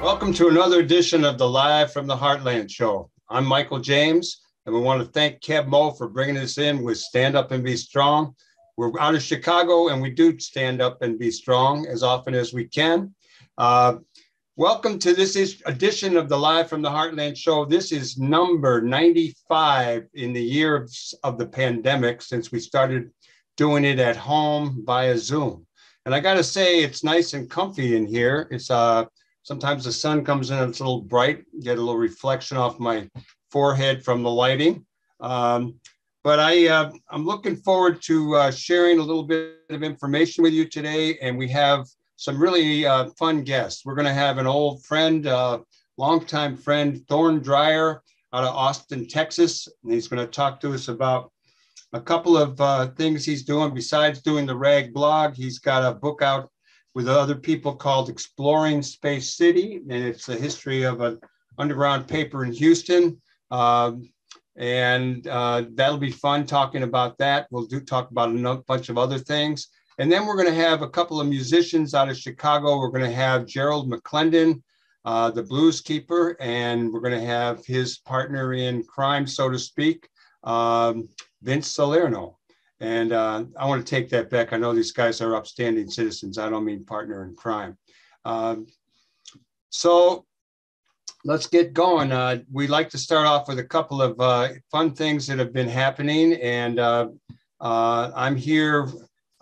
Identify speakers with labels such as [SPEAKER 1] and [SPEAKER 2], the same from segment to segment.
[SPEAKER 1] Welcome to another edition of the Live from the Heartland show. I'm Michael James, and we want to thank Kev Mo for bringing us in with Stand Up and Be Strong. We're out of Chicago, and we do stand up and be strong as often as we can. Welcome to this edition of the Live from the Heartland show. This is number 95 in the year of the pandemic since we started doing it at home via Zoom. And I got to say, it's nice and comfy in here. It's sometimes the sun comes in and it's a little bright, get a little reflection off my forehead from the lighting. But I'm looking forward to sharing a little bit of information with you today. And we have some really fun guests. We're going to have an old friend, longtime friend, Thorne Dreyer out of Austin, Texas. And he's going to talk to us about a couple of things he's doing besides doing the RAG blog. He's got a book out with other people called Exploring Space City, and it's the history of an underground paper in Houston. That'll be fun talking about that. We'll talk about a bunch of other things. And then we're going to have a couple of musicians out of Chicago. We're going to have Gerald McClendon, the blues keeper, and we're going to have his partner in crime, so to speak, Vince Salerno. And I want to take that back. I know these guys are upstanding citizens. I don't mean partner in crime. So let's get going. We'd like to start off with a couple of fun things that have been happening. And I'm here.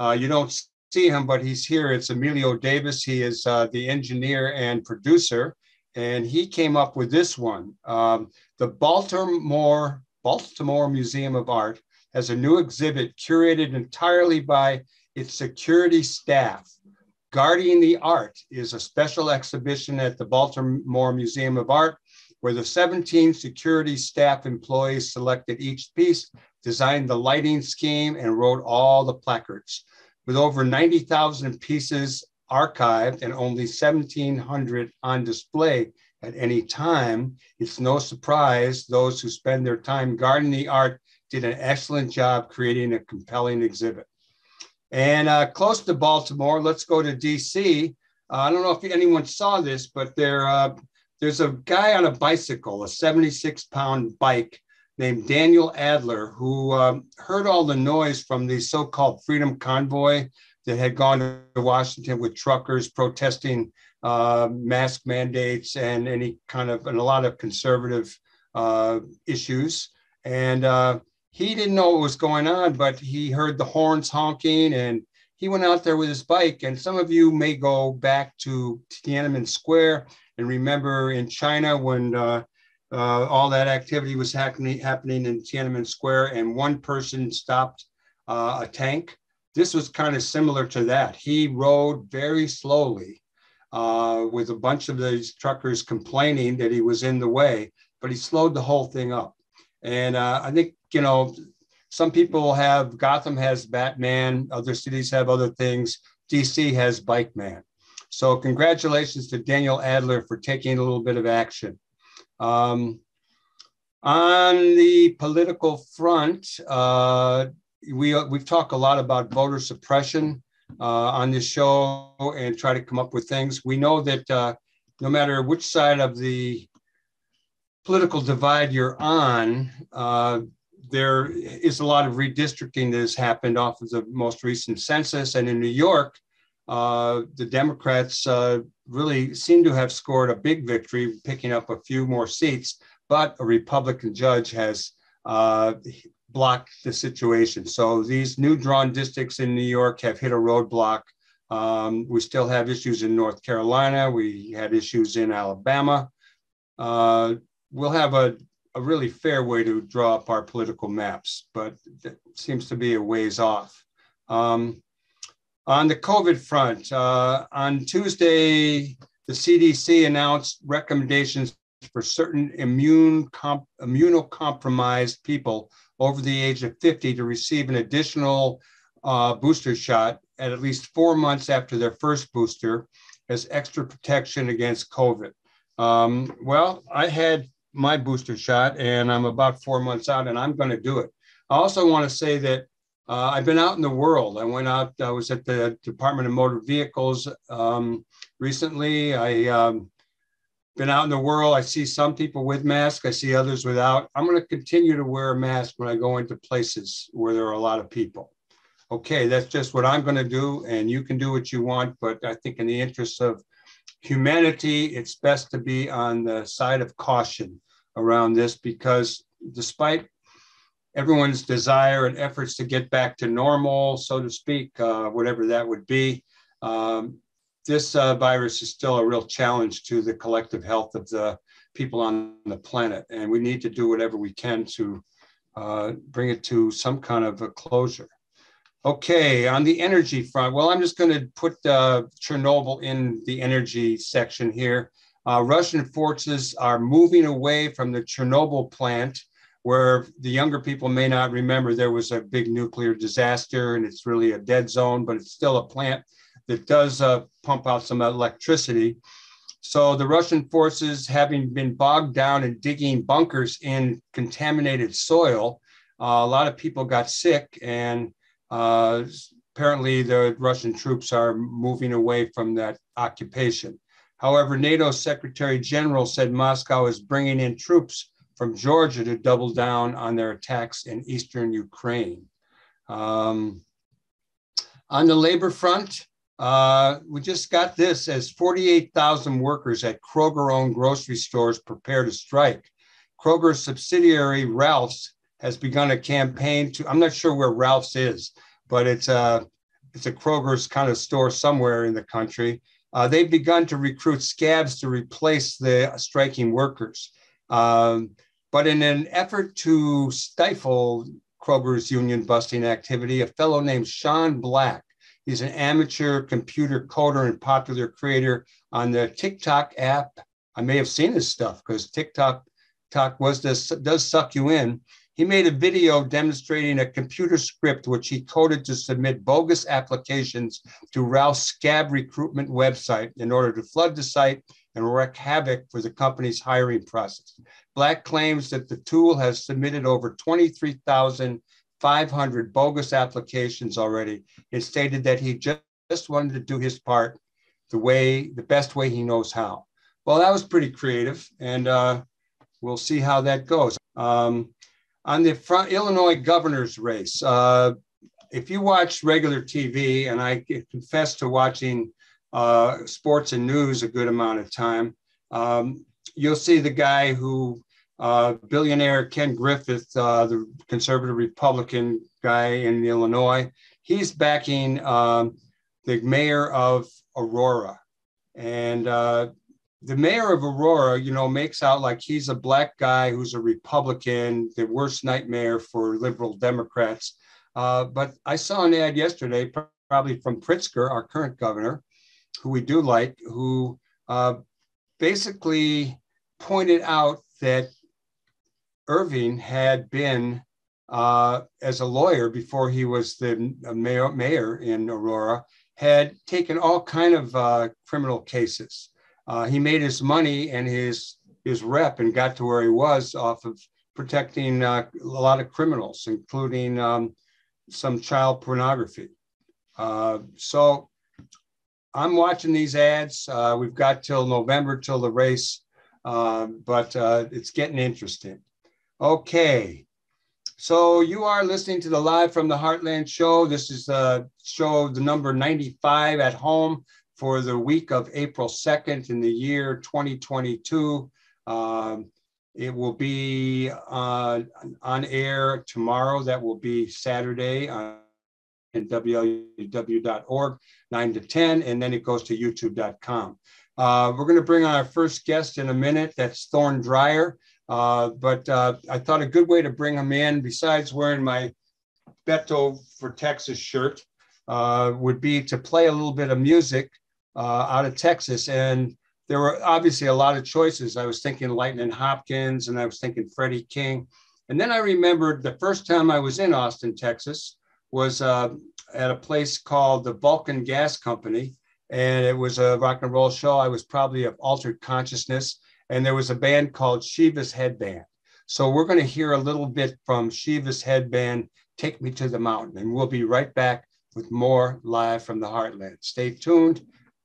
[SPEAKER 1] You don't see him, but he's here. It's Emilio Davis. He is the engineer and producer. And he came up with this one. The Baltimore Museum of Art has a new exhibit curated entirely by its security staff. Guarding the Art is a special exhibition at the Baltimore Museum of Art, where the 17 security staff employees selected each piece, designed the lighting scheme, and wrote all the placards. With over 90,000 pieces archived and only 1,700 on display at any time, it's no surprise those who spend their time guarding the art did an excellent job creating a compelling exhibit. And close to Baltimore, let's go to DC. I don't know if anyone saw this, but there's a guy on a bicycle, a 76-pound bike named Daniel Adler, who heard all the noise from the so-called Freedom Convoy that had gone to Washington with truckers protesting mask mandates and a lot of conservative issues. And he didn't know what was going on, but he heard the horns honking and he went out there with his bike. And some of you may go back to Tiananmen Square and remember in China when all that activity was happening in Tiananmen Square and one person stopped a tank. This was kind of similar to that. He rode very slowly with a bunch of these truckers complaining that he was in the way, but he slowed the whole thing up. And I think, some people have, Gotham has Batman, other cities have other things. DC has Bike Man. So congratulations to Daniel Adler for taking a little bit of action. On the political front, we've talked a lot about voter suppression on this show and try to come up with things. We know that no matter which side of the political divide you're on, there is a lot of redistricting that has happened off of the most recent census. And in New York, the Democrats really seem to have scored a big victory, picking up a few more seats, but a Republican judge has blocked the situation. So these new drawn districts in New York have hit a roadblock. We still have issues in North Carolina. We had issues in Alabama. We'll have a really fair way to draw up our political maps, but that seems to be a ways off. On the COVID front, on Tuesday, the CDC announced recommendations for certain immunocompromised people over the age of 50 to receive an additional booster shot at least 4 months after their first booster as extra protection against COVID. Well, I had my booster shot and I'm about 4 months out and I'm going to do it. I also want to say that I've been out in the world. I was at the Department of Motor Vehicles recently. I been out in the world. I see some people with masks. I see others without. I'm going to continue to wear a mask when I go into places where there are a lot of people. Okay, that's just what I'm going to do, and you can do what you want. But I think in the interest of humanity, it's best to be on the side of caution around this, because despite everyone's desire and efforts to get back to normal, so to speak, whatever that would be, this virus is still a real challenge to the collective health of the people on the planet. And we need to do whatever we can to bring it to some kind of a closure. Okay, on the energy front, well, I'm just going to put Chernobyl in the energy section here. Russian forces are moving away from the Chernobyl plant, where the younger people may not remember there was a big nuclear disaster and it's really a dead zone, but it's still a plant that does pump out some electricity. So the Russian forces, having been bogged down in digging bunkers in contaminated soil, a lot of people got sick, and apparently the Russian troops are moving away from that occupation. However, NATO Secretary General said Moscow is bringing in troops from Georgia to double down on their attacks in eastern Ukraine. On the labor front, we just got this as 48,000 workers at Kroger-owned grocery stores prepare to strike. Kroger's subsidiary Ralph's has begun a campaign to, I'm not sure where Ralph's is, but it's a Kroger's kind of store somewhere in the country. They've begun to recruit scabs to replace the striking workers. But in an effort to stifle Kroger's union busting activity, a fellow named Sean Black, he's an amateur computer coder and popular creator on the TikTok app. I may have seen his stuff because TikTok does suck you in. He made a video demonstrating a computer script which he coded to submit bogus applications to Ralph's scab recruitment website in order to flood the site and wreak havoc for the company's hiring process. Black claims that the tool has submitted over 23,500 bogus applications already, and stated that he just wanted to do his part the best way he knows how. Well, that was pretty creative, and we'll see how that goes. On the Illinois governor's race, if you watch regular TV, and I confess to watching sports and news a good amount of time, you'll see the guy who, billionaire Ken Griffith, the conservative Republican guy in Illinois, he's backing the mayor of Aurora. And the mayor of Aurora, makes out like he's a black guy who's a Republican, the worst nightmare for liberal Democrats. But I saw an ad yesterday, probably from Pritzker, our current governor, who we do like, who basically pointed out that Irving had been, as a lawyer before he was the mayor in Aurora, had taken all kind of criminal cases. He made his money and his rep and got to where he was off of protecting a lot of criminals, including some child pornography. So I'm watching these ads. We've got till November till the race, but it's getting interesting. Okay. So you are listening to the Live from the Heartland show. This is show the number 95 at home for the week of April 2nd in the year 2022. It will be on air tomorrow. That will be Saturday on www.org, 9 to 10, and then it goes to youtube.com. We're going to bring on our first guest in a minute. That's Thorne Dreyer. But I thought a good way to bring him in, besides wearing my Beto for Texas shirt, would be to play a little bit of music out of Texas. And there were obviously a lot of choices. I was thinking Lightning Hopkins, and I was thinking Freddie King. And then I remembered the first time I was in Austin, Texas, was at a place called the Vulcan Gas Company. And it was a rock and roll show. I was probably of altered consciousness. And there was a band called Shiva's Headband. So we're going to hear a little bit from Shiva's Headband, Take Me to the Mountain. And we'll be right back with more Live from the Heartland. Stay tuned.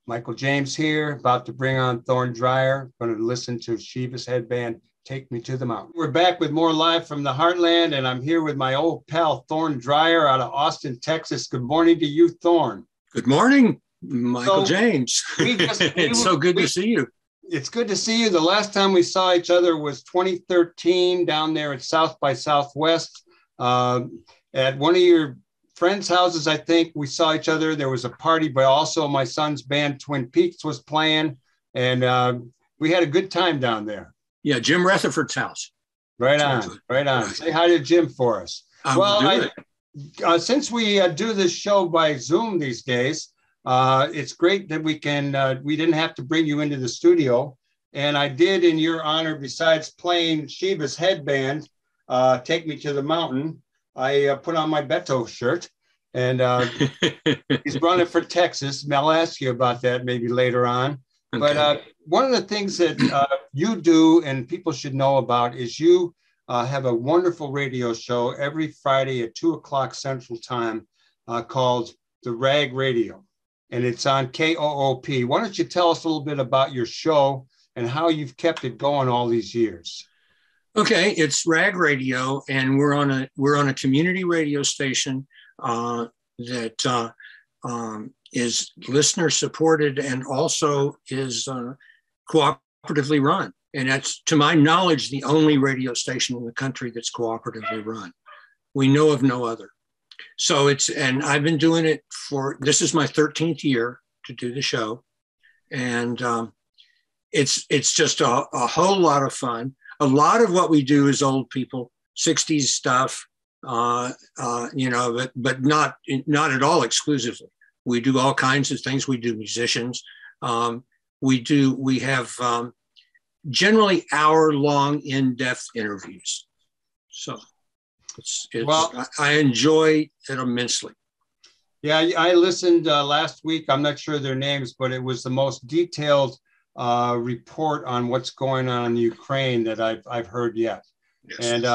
[SPEAKER 1] Michael James here, about to bring on Thorn Dreyer. Going to listen to Shiva's headband, Take Me to the Mountain. We're back with more live from the Heartland, and I'm here with my old pal, Thorn Dreyer, out of Austin, Texas. Good morning to you, Thorn.
[SPEAKER 2] Good morning, Michael James. It's so good to see you.
[SPEAKER 1] It's good to see you. The last time we saw each other was 2013 down there at South by Southwest. At one of your friends' houses, I think we saw each other. There was a party, but also my son's band, Twin Peaks, was playing. And we had a good time down there.
[SPEAKER 2] Yeah, Jim Rutherford's house.
[SPEAKER 1] Right on, right on. Say hi to Jim for us. Since we do this show by Zoom these days, it's great that we didn't have to bring you into the studio. And I did, in your honor, besides playing Shiva's headband, Take Me to the Mountain, I put on my Beto shirt, and he's running for Texas. I'll ask you about that maybe later on. Okay. But one of the things that you do and people should know about is you have a wonderful radio show every Friday at 2:00 Central Time called The Rag Radio, and it's on KOOP. Why don't you tell us a little bit about your show and how you've kept it going all these years?
[SPEAKER 2] Okay, it's Rag Radio, and we're on a community radio station that is listener supported and also is cooperatively run. And that's, to my knowledge, the only radio station in the country that's cooperatively run. We know of no other. So and I've been doing it this is my 13th year to do the show. And it's just a whole lot of fun. A lot of what we do is old people, 60s stuff, but not at all exclusively. We do all kinds of things. We do musicians. We have generally hour-long, in-depth interviews. So I enjoy it immensely.
[SPEAKER 1] Yeah, I listened last week. I'm not sure their names, but it was the most detailed report on what's going on in Ukraine that I've heard yet. Yes. And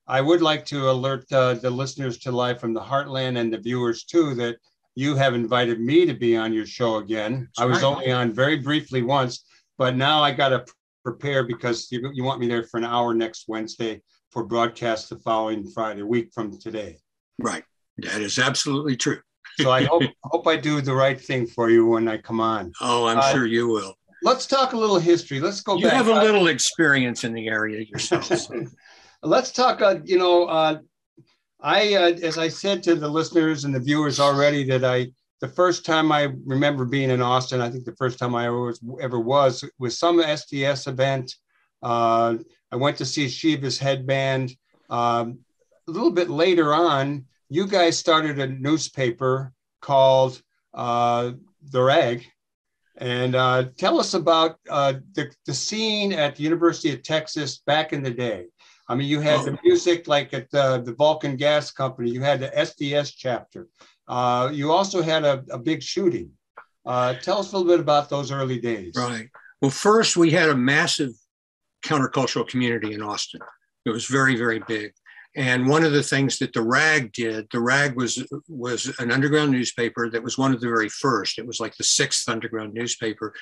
[SPEAKER 1] I would like to alert the listeners to Live from the Heartland and the viewers too that you have invited me to be on your show again. That's I was only on very briefly once, but now I got to prepare because you want me there for an hour next Wednesday for broadcast the following Friday, a week from today.
[SPEAKER 2] Right. That is absolutely true.
[SPEAKER 1] So I hope I do the right thing for you when I come on.
[SPEAKER 2] Oh, I'm sure you will.
[SPEAKER 1] Let's talk a little history. Let's go back.
[SPEAKER 2] You have a little experience in the area yourself. So.
[SPEAKER 1] Let's talk, as I said to the listeners and the viewers already, that the first time I remember being in Austin, I think the first time I ever was some SDS event. I went to see Shiva's headband. A little bit later on, you guys started a newspaper called The Rag. And tell us about the scene at the University of Texas back in the day. I mean, you had the music like at the Vulcan Gas Company. You had the SDS chapter. You also had a big shooting. Tell us a little bit about those early days.
[SPEAKER 2] Right. Well, first, we had a massive countercultural community in Austin. It was very, very big. And one of the things that the Rag did, the Rag was an underground newspaper that was one of the very first. It was like the 6th underground newspaper.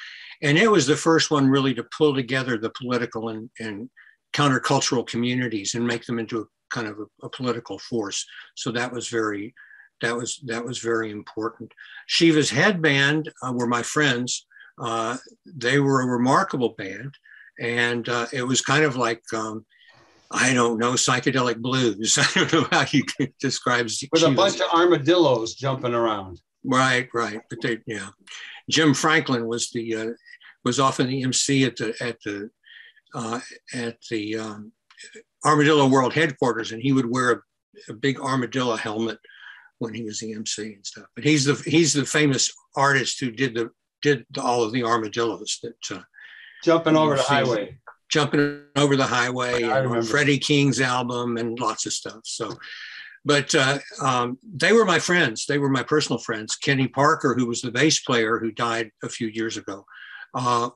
[SPEAKER 2] And it was the first one really to pull together the political and countercultural communities and make them into a kind of a political force. So that was very important. Shiva's headband were my friends. They were a remarkable band. And it was kind of like, I don't know, psychedelic blues. I don't know how you can describe.
[SPEAKER 1] With a bunch of armadillos jumping around.
[SPEAKER 2] Right. But Jim Franklin was often the MC at the Armadillo World headquarters, and he would wear a big armadillo helmet when he was the MC and stuff. But he's the famous artist who did all of the armadillos that
[SPEAKER 1] jumping over the highway.
[SPEAKER 2] Jumping over the highway, and Freddie King's album, and lots of stuff. So, but they were my friends. They were my personal friends. Kenny Parker, who was the bass player who died a few years ago, I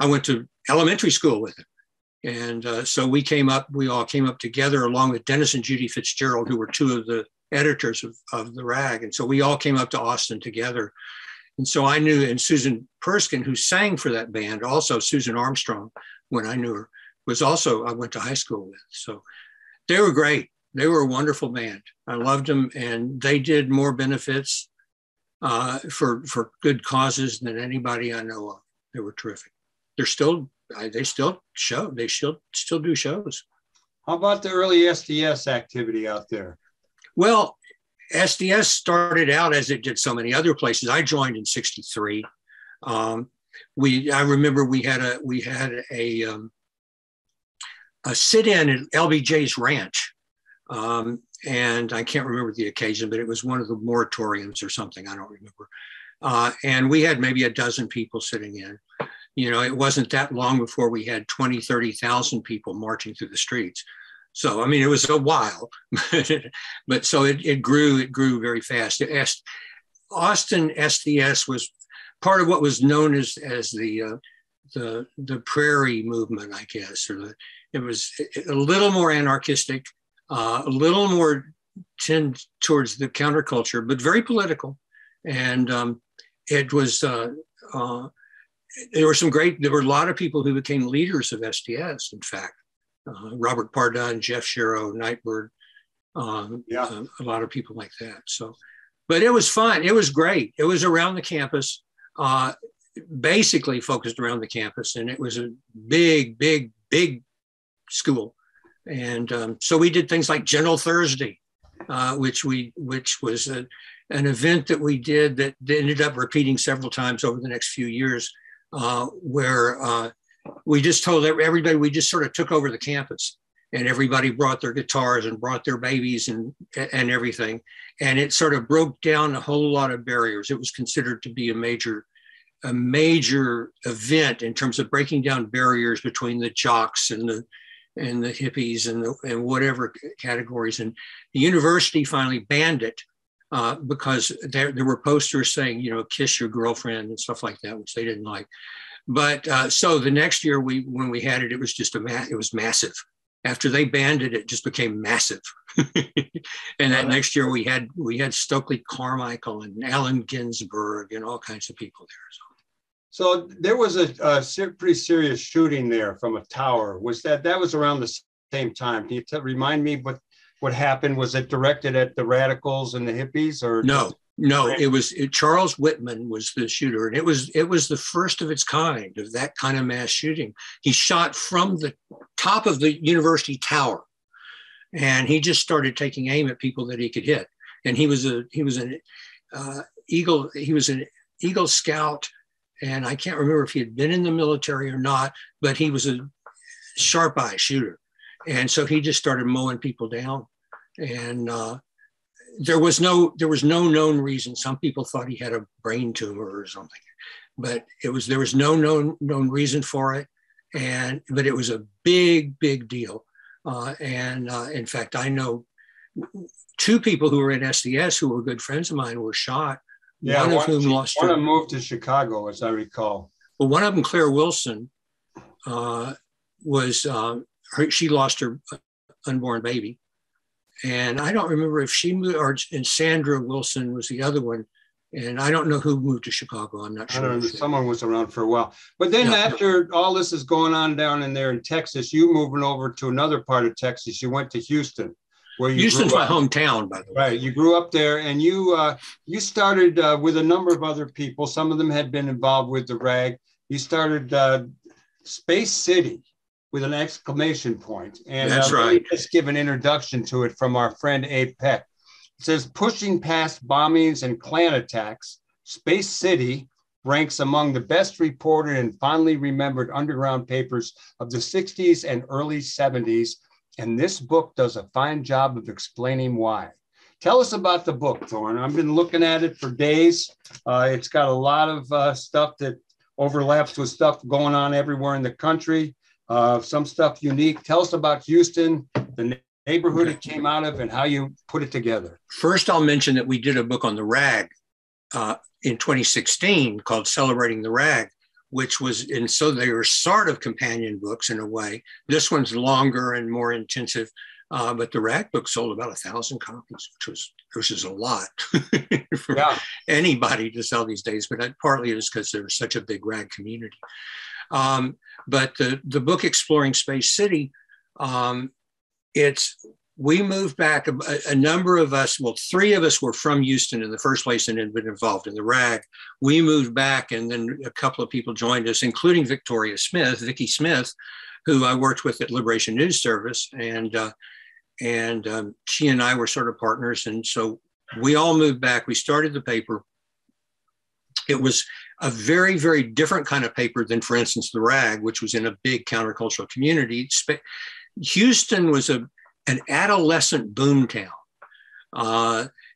[SPEAKER 2] went to elementary school with him. And so we all came up together along with Dennis and Judy Fitzgerald, who were two of the editors of The Rag. And so we all came up to Austin together And so I knew, and Susan Perskin, who sang for that band, also Susan Armstrong, when I knew her, was also, I went to high school with. So they were great. They were a wonderful band. I loved them, and they did more benefits for good causes than anybody I know of. They were terrific. They still show. They still do shows.
[SPEAKER 1] How about the early SDS activity out there?
[SPEAKER 2] Well, SDS started out as it did so many other places. I joined in '63. I remember we had a sit-in at LBJ's Ranch, and I can't remember the occasion, but it was one of the moratoriums or something. I don't remember. And we had maybe a dozen people sitting in. You know, it wasn't that long before we had 20, 30,000 people marching through the streets. So, I mean, it was a while, but so it grew very fast. Austin SDS was part of what was known as the prairie movement, I guess, it was a little more anarchistic, a little more tend towards the counterculture, but very political. And it was, there were a lot of people who became leaders of SDS, in fact. Robert Pardun, Jeff Shiro, Nightbird, a lot of people like that. So, but it was fun. It was great. It was around the campus, basically focused around the campus, and it was a big school. And so we did things like Gentle Thursday, which was an event that we did that ended up repeating several times over the next few years, where we just told everybody, we just sort of took over the campus, and everybody brought their guitars and brought their babies and everything. And it sort of broke down a whole lot of barriers. It was considered to be a major event in terms of breaking down barriers between the jocks and the hippies and whatever categories. And the university finally banned it because there were posters saying, you know, kiss your girlfriend and stuff like that, which they didn't like. But so the next year when we had it, it was just it was massive. After they banned it, it just became massive. And that next year we had Stokely Carmichael and Allen Ginsberg and all kinds of people there.
[SPEAKER 1] So there was a pretty serious shooting there from a tower. That was around the same time? Can you remind me what happened? Was it directed at the radicals and the hippies, or
[SPEAKER 2] no? Charles Whitman was the shooter, and it was the first of its kind of that kind of mass shooting. He shot from the top of the university tower, and he just started taking aim at people that he could hit. And he was an Eagle Scout, and I can't remember if he had been in the military or not, but he was a sharp eye shooter, and so he just started mowing people down. And there was no known reason. Some people thought he had a brain tumor or something, but there was no known reason for it. But it was a big deal. In fact, I know two people who were in SDS who were good friends of mine were shot.
[SPEAKER 1] Yeah,
[SPEAKER 2] one of whom lost her.
[SPEAKER 1] One of them moved to Chicago, as I recall.
[SPEAKER 2] Well, one of them, Claire Wilson, she lost her unborn baby. And I don't remember if she moved, and Sandra Wilson was the other one. And I don't know who moved to Chicago. I'm not sure.
[SPEAKER 1] I don't know. Someone was around for a while. But then after all this is going on down in there in Texas, you moving over to another part of Texas, you went to Houston.
[SPEAKER 2] Houston's my hometown, by the way.
[SPEAKER 1] Right. You grew up there, and you started with a number of other people. Some of them had been involved with the RAG. You started Space City with an exclamation point. And
[SPEAKER 2] that's right.
[SPEAKER 1] Let's give an introduction to it from our friend Abe Peck. It says, pushing past bombings and Klan attacks, Space City ranks among the best reported and fondly remembered underground papers of the 60s and early 70s. And this book does a fine job of explaining why. Tell us about the book, Thorne. I've been looking at it for days. It's got a lot of stuff that overlaps with stuff going on everywhere in the country. Some stuff unique. Tell us about Houston, the neighborhood it came out of, and how you put it together.
[SPEAKER 2] First, I'll mention that we did a book on the RAG in 2016 called Celebrating the RAG, which was, and so they were sort of companion books in a way. This one's longer and more intensive, But the rag book sold about 1,000 copies, which is a lot for anybody to sell these days. But partly it was because there was such a big rag community. But the book Exploring Space City, we moved back, a number of us, well, 3 of us were from Houston in the first place and had been involved in the rag. We moved back, and then a couple of people joined us, including Vicki Smith, who I worked with at Liberation News Service. And she and I were sort of partners. And so we all moved back. We started the paper. It was a very, very different kind of paper than, for instance, the rag, which was in a big countercultural community. Houston was an adolescent boomtown.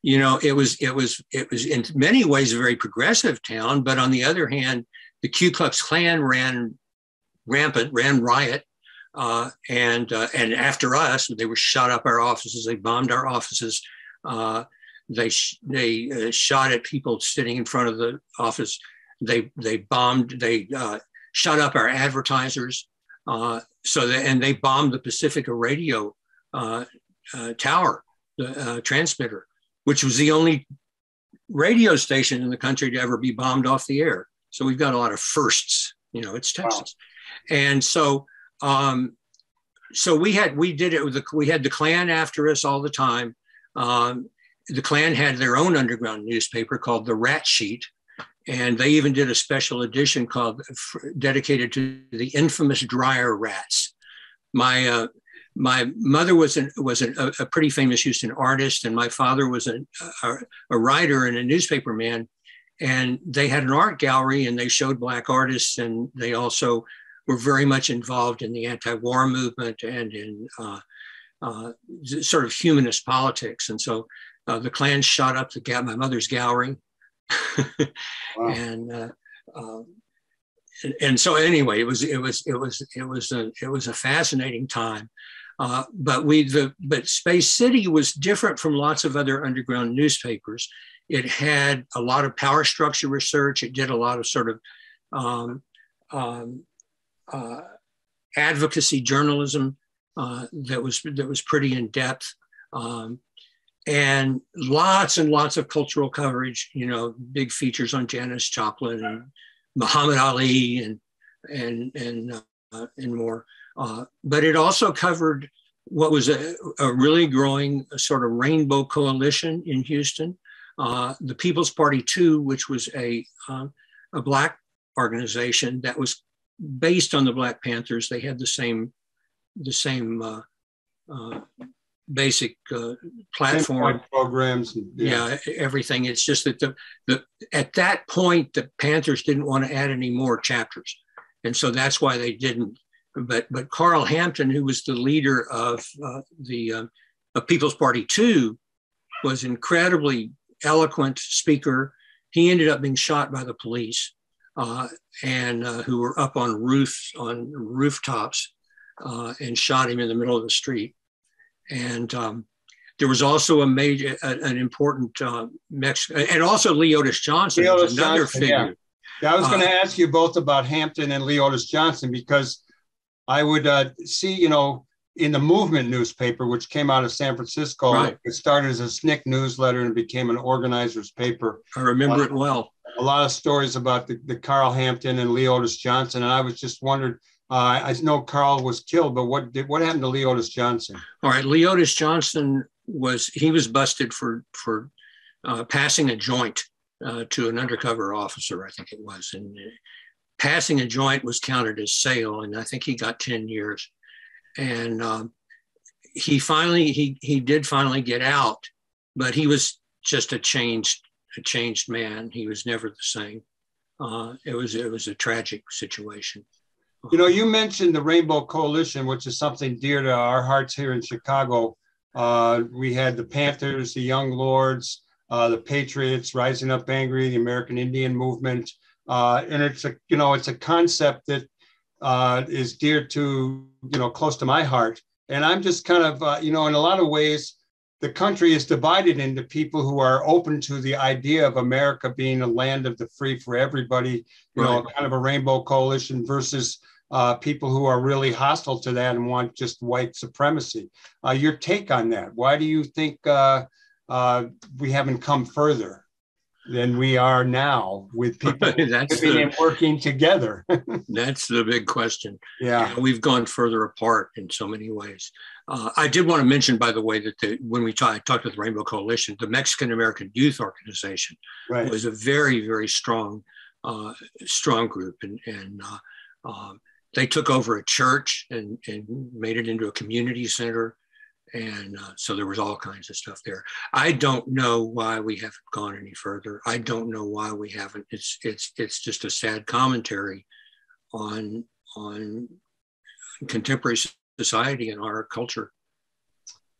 [SPEAKER 2] It was in many ways a very progressive town, but on the other hand, the Ku Klux Klan ran riot, and after us, they were shot up our offices. They bombed our offices. They shot at people sitting in front of the office. They shot up our advertisers. And they bombed the Pacifica radio tower, the transmitter, which was the only radio station in the country to ever be bombed off the air. So we've got a lot of firsts. It's Texas. Wow. And so we had the Klan after us all the time. The Klan had their own underground newspaper called the Rat Sheet, and they even did a special edition dedicated to the infamous dryer rats. My mother was a pretty famous Houston artist, and my father was a writer and a newspaper man. And they had an art gallery, and they showed Black artists, and they also were very much involved in the anti-war movement and in sort of humanist politics. And so the Klan shot up my mother's gallery. Wow. And so anyway, it was a fascinating time. But Space City was different from lots of other underground newspapers. It had a lot of power structure research. It did a lot of sort of advocacy journalism that was pretty in depth, and lots of cultural coverage. Big features on Janis Joplin and Muhammad Ali and more. But it also covered what was a really growing sort of rainbow coalition in Houston. The People's Party 2, which was a Black organization that was based on the Black Panthers. They had the same basic platform,
[SPEAKER 1] programs.
[SPEAKER 2] Yeah, everything. It's just that at that point, the Panthers didn't want to add any more chapters, and so that's why they didn't. But Carl Hampton, who was the leader of the People's Party 2, was incredibly eloquent speaker. He ended up being shot by the police, and who were up on rooftops, and shot him in the middle of the street. And there was also an important Mexican, and also Leotis Johnson, was another figure.
[SPEAKER 1] Yeah, I was going to ask you both about Hampton and Leotis Johnson, because I would see, in the Movement newspaper, which came out of San Francisco, right. It started as a SNCC newsletter and became an organizer's paper.
[SPEAKER 2] I remember it well.
[SPEAKER 1] A lot of stories about the Carl Hampton and Leotis Johnson, and I was just wondered. I know Carl was killed, but what happened to Leotis Johnson? All
[SPEAKER 2] right, Leotis Johnson was busted for passing a joint to an undercover officer, I think it was, and passing a joint was counted as sale, and I think he got 10 years. And he did finally get out, but he was just a changed man. He was never the same. It was a tragic situation.
[SPEAKER 1] You mentioned the Rainbow Coalition, which is something dear to our hearts here in Chicago. We had the Panthers, the Young Lords, the Patriots, Rising Up Angry, the American Indian Movement. And it's a concept that is dear to, close to my heart. And I'm just kind of, in a lot of ways, the country is divided into people who are open to the idea of America being a land of the free for everybody, right. Kind of a rainbow coalition, versus people who are really hostile to that and want just white supremacy. Your take on that? Why do you think we haven't come further than we are now with people living and working together?
[SPEAKER 2] That's the big question.
[SPEAKER 1] Yeah.
[SPEAKER 2] We've gone further apart in so many ways. I did want to mention, by the way, that when we talked with the Rainbow Coalition, the Mexican American Youth Organization was a very, very strong group, and they took over a church and made it into a community center. And so there was all kinds of stuff there. I don't know why we haven't gone any further. I don't know why we haven't. It's just a sad commentary on contemporary society and our culture.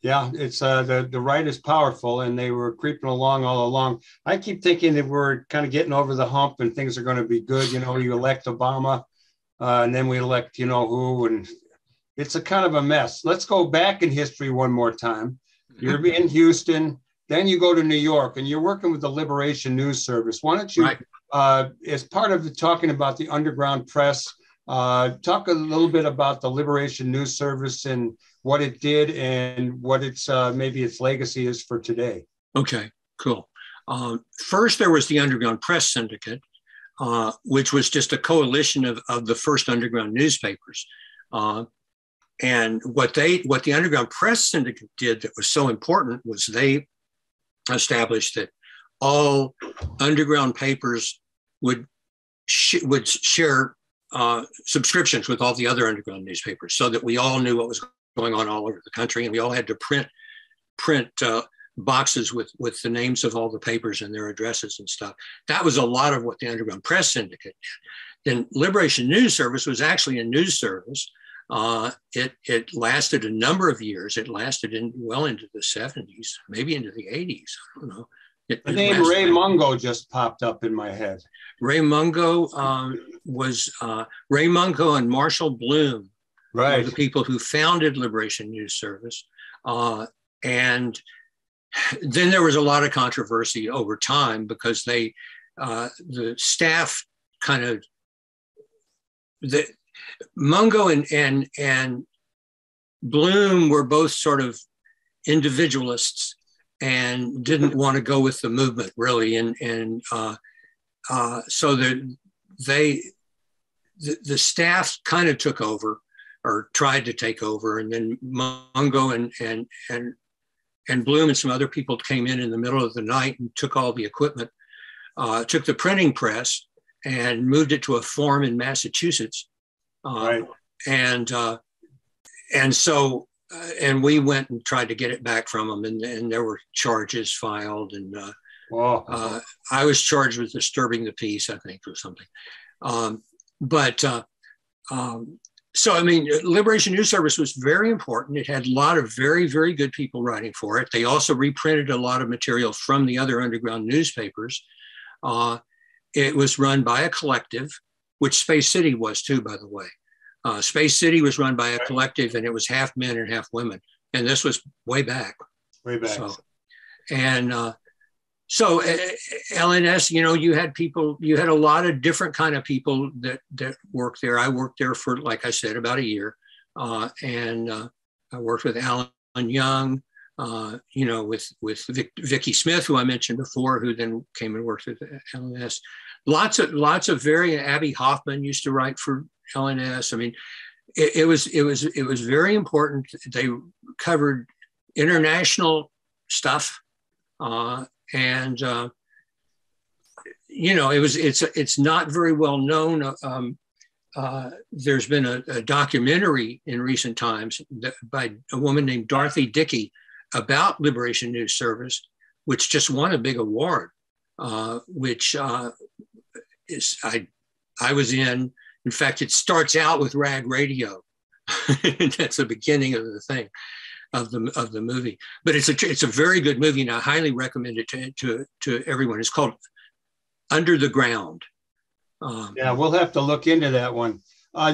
[SPEAKER 1] Yeah, it's the right is powerful, and they were creeping along all along. I keep thinking that we're kind of getting over the hump and things are going to be good. You know, you elect Obama, and then we elect you know who, and it's a kind of a mess. Let's go back in history one more time. You're in Houston, then you go to New York, and you're working with the Liberation News Service. Why don't you, as part of talking about the underground press, talk a little bit about the Liberation News Service and what it did and what its maybe its legacy is for today.
[SPEAKER 2] Okay, cool. First, there was the Underground Press Syndicate, which was just a coalition of the first underground newspapers. And what the Underground Press Syndicate did that was so important was they established that all underground papers would share subscriptions with all the other underground newspapers, so that we all knew what was going on all over the country, and we all had to print boxes with the names of all the papers and their addresses and stuff. That was a lot of what the Underground Press Syndicate did. Then Liberation News Service was actually a news service. It lasted a number of years. It lasted well into the 70s, maybe into the 80s. I don't know.
[SPEAKER 1] The name Ray Mungo just popped up in my head.
[SPEAKER 2] Ray Mungo was Ray Mungo and Marshall Bloom were the people who founded Liberation News Service. And then there was a lot of controversy over time because the staff kind of, Mungo and Bloom were both sort of individualists and didn't want to go with the movement really, so the staff kind of took over or tried to take over, and then Mungo and Bloom and some other people came in the middle of the night and took all the equipment, took the printing press and moved it to a farm in Massachusetts. And we went and tried to get it back from them, and there were charges filed, and I was charged with disturbing the peace, I think, or something. So I mean, Liberation News Service was very important. It had a lot of very, very good people writing for it. They also reprinted a lot of material from the other underground newspapers. It was run by a collective, which Space City was too, by the way. Space City was run by a collective, and it was half men and half women. And this was way back.
[SPEAKER 1] Way back.
[SPEAKER 2] So LNS, you know, you had a lot of different kind of people that worked there. I worked there for, like I said, about a year. And I worked with Alan Young, you know, with Vicki Smith, who I mentioned before, who then came and worked with LNS. Lots of Abby Hoffman used to write for LNS. I mean, it was very important. They covered international stuff, and you know, it's not very well known. There's been a documentary in recent times by a woman named Dorothy Dickey about Liberation News Service, which just won a big award, which I was in. In fact, it starts out with Rag Radio. That's the beginning of the thing, of the movie. But it's a very good movie, and I highly recommend it to everyone. It's called Under the Ground.
[SPEAKER 1] Yeah, we'll have to look into that one.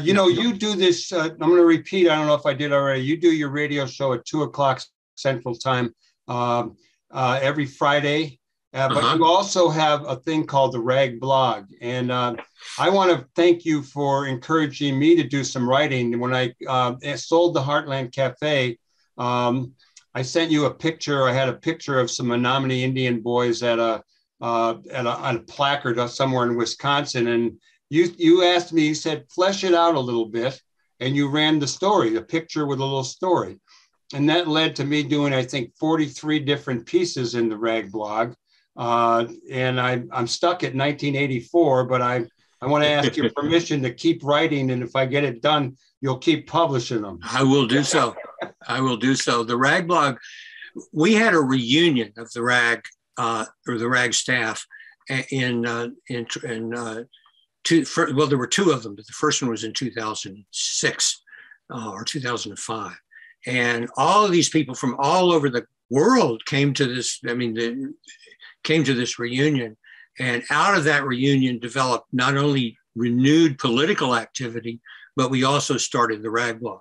[SPEAKER 1] You know, you do this. I'm going to repeat. I don't know if I did already. You do your radio show at 2:00 Central Time every Friday. But you also have a thing called the Rag Blog. And I want to thank you for encouraging me to do some writing. When I sold the Heartland Cafe, I sent you a picture. I had a picture of some Menominee Indian boys at a placard somewhere in Wisconsin. And you asked me, you said, flesh it out a little bit. And you ran the story, a picture with a little story. And that led to me doing, I think, 43 different pieces in the Rag Blog. And I'm stuck at 1984, but I want to ask your permission to keep writing. And if I get it done, you'll keep publishing them.
[SPEAKER 2] I will do so. I will do so. The Rag Blog, we had a reunion of the Rag or the Rag staff well, there were two of them, but the first one was in 2006 or 2005. And all of these people from all over the world came to this, came to this reunion. And out of that reunion developed not only renewed political activity, but we also started the Rag Blog.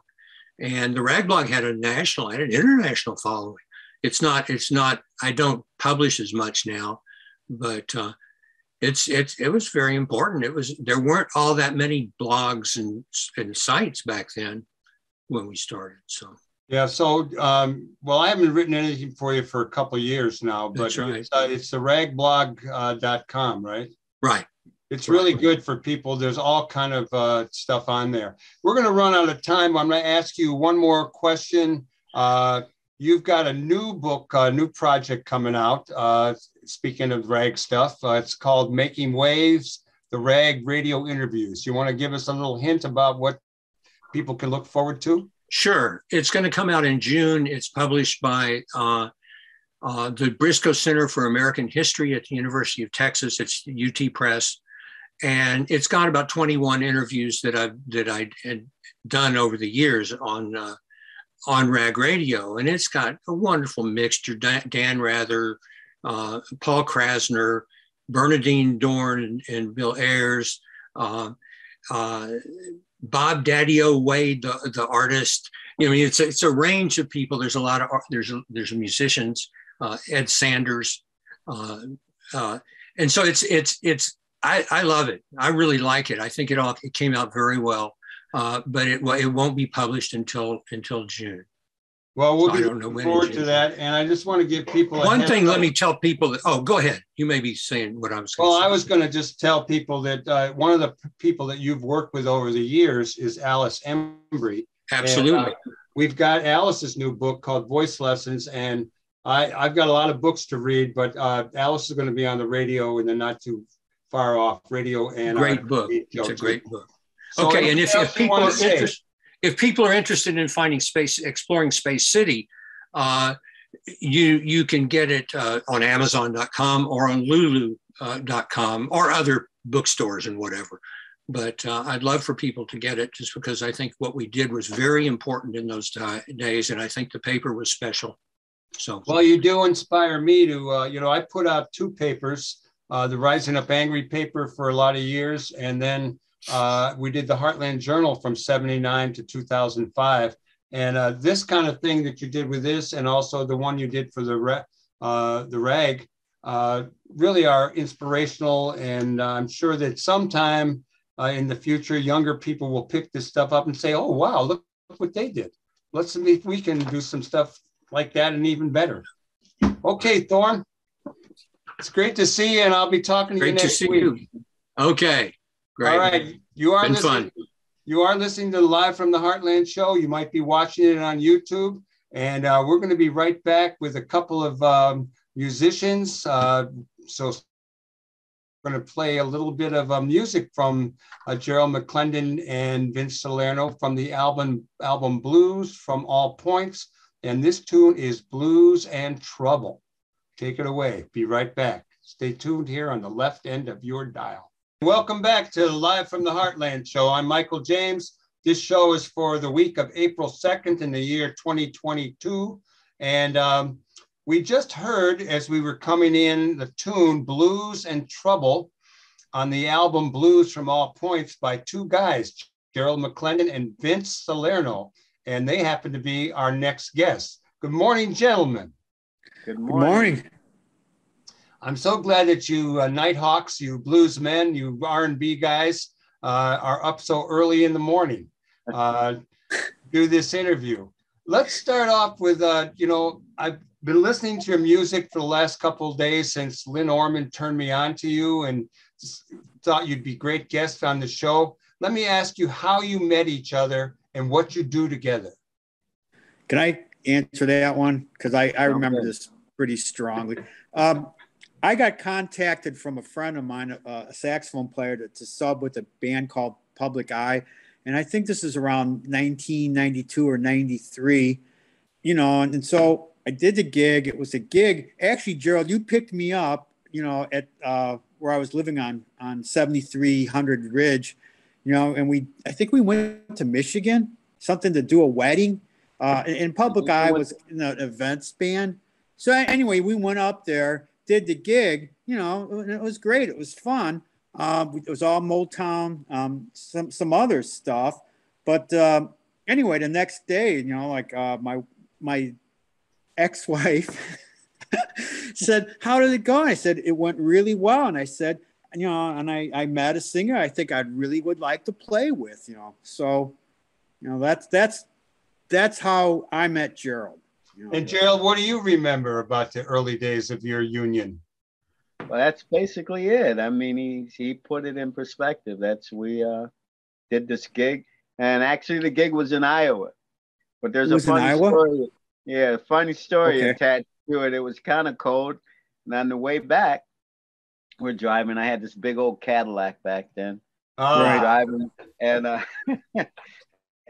[SPEAKER 2] And the Rag Blog had an international following. It's not, I don't publish as much now, but it was very important. There weren't all that many blogs and sites back then when we started, so.
[SPEAKER 1] Yeah, so, well, I haven't written anything for you for a couple of years now, but right. It's the ragblog.com, right?
[SPEAKER 2] Right.
[SPEAKER 1] It's really good for people. There's all kind of stuff on there. We're going to run out of time. I'm going to ask you one more question. You've got a new book, a new project coming out. Speaking of rag stuff, it's called Making Waves, the Rag Radio Interviews. You want to give us a little hint about what people can look forward to?
[SPEAKER 2] Sure. It's going to come out in June. It's published by the Briscoe Center for American History at the University of Texas. It's the UT Press. And it's got about 21 interviews that I had done over the years on Rag Radio. And it's got a wonderful mixture. Dan Rather, Paul Krasner, Bernadine Dorn and Bill Ayers, Bob Daddy-O Wade, the artist. It's a range of people. There's a lot of there's musicians, Ed Sanders, and so I love it. I really like it. I think it came out very well, but it won't be published until June.
[SPEAKER 1] Well, we'll be looking forward to that. And I just want to give people
[SPEAKER 2] one thing. Let me tell people that. Oh, go ahead. You may be saying what I was.
[SPEAKER 1] Well, I was going to just tell people that one of the people that you've worked with over the years is Alice Embry.
[SPEAKER 2] Absolutely.
[SPEAKER 1] And, we've got Alice's new book called Voice Lessons, and I've got a lot of books to read, but Alice is going to be on the radio in the not too far off radio. And
[SPEAKER 2] great book. It's a great book. So okay, and if people are interested in exploring Space City, you can get it on Amazon.com or on Lulu.com or other bookstores and whatever. But I'd love for people to get it just because I think what we did was very important in those days. And I think the paper was special. So,
[SPEAKER 1] well, you do inspire me to, I put out two papers, the Rising Up Angry paper for a lot of years. And then we did the Heartland Journal from 79 to 2005. And this kind of thing that you did with this, and also the one you did for the RAG, really are inspirational. And I'm sure that sometime in the future, younger people will pick this stuff up and say, oh, wow, look what they did. Let's see if we can do some stuff like that and even better. Okay, Thorne, it's great to see you, and I'll be talking to you next week. You.
[SPEAKER 2] Okay, great.
[SPEAKER 1] All right, you are listening to Live from the Heartland show. You might be watching it on YouTube, and we're going to be right back with a couple of musicians. So we're going to play a little bit of music from Gerald McClendon and Vince Salerno from the album Blues from All Points. And this tune is Blues and Trouble. Take it away. Be right back. Stay tuned here on the left end of your dial. Welcome back to Live from the Heartland show. I'm Michael James. This show is for the week of April 2nd in the year 2022. And we just heard, as we were coming in, the tune Blues and Trouble on the album Blues from All Points by two guys, Gerald McClendon and Vince Salerno. And they happen to be our next guests. Good morning, gentlemen.
[SPEAKER 3] Good morning.
[SPEAKER 1] I'm so glad that you Nighthawks, you blues men, you R&B guys are up so early in the morning. Do this interview. Let's start off with, I've been listening to your music for the last couple of days since Lynn Orman turned me on to you and thought you'd be great guests on the show. Let me ask you how you met each other and what you do together.
[SPEAKER 3] Can I answer that one? Because I remember this pretty strongly. I got contacted from a friend of mine, a saxophone player, to sub with a band called Public Eye. And I think this is around 1992 or 93, and so I did the gig. It was a gig. Actually, Gerald, you picked me up, at where I was living on 7300 Ridge, and I think we went to Michigan, something to do a wedding. And Public Eye was in an events band. So anyway, we went up there, did the gig, and it was great. It was fun. It was all Motown, some other stuff. But anyway, the next day, my ex-wife said, "How did it go?" And I said, "It went really well." And I said, and I met a singer I think I really would like to play with, So, that's how I met Gerald.
[SPEAKER 1] And Gerald, what do you remember about the early days of your union?
[SPEAKER 4] Well, that's basically it. I mean, he put it in perspective. We did this gig, and actually the gig was in Iowa. But there's a funny story. Yeah, funny story attached to it. It was kind of cold, and on the way back, we're driving. I had this big old Cadillac back then. We're driving, and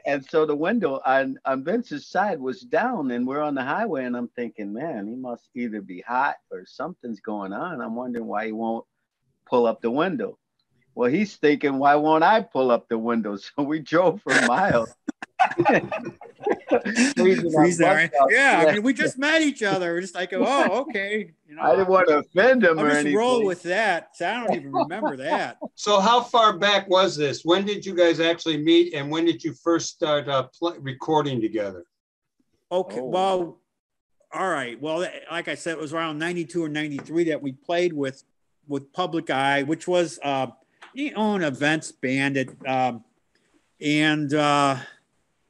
[SPEAKER 4] and so the window on Vince's side was down, and we're on the highway, and I'm thinking, man, he must either be hot or something's going on. I'm wondering why he won't pull up the window. Well, he's thinking, why won't I pull up the window? So we drove for miles.
[SPEAKER 3] Yeah, I mean, we just met each other. We're just like, oh, okay.
[SPEAKER 4] I didn't want to offend him or
[SPEAKER 3] just
[SPEAKER 4] anything.
[SPEAKER 3] Roll with that. So I don't even remember that.
[SPEAKER 1] So how far back was this? When did you guys actually meet, and when did you first start recording together?
[SPEAKER 3] Okay, well, all right. Well, like I said, it was around 92 or 93 that we played with Public Eye, which was an events band.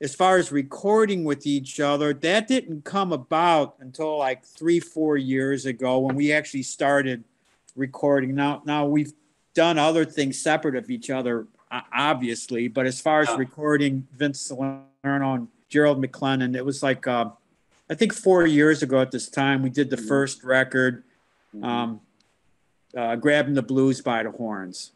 [SPEAKER 3] As far as recording with each other, that didn't come about until like 3-4 years ago when we actually started recording. Now we've done other things separate of each other, obviously, but as far as recording Vince Salerno and Gerald McLennan, it was like, I think 4 years ago at this time, we did the first record, Grabbing the Blues by the Horns.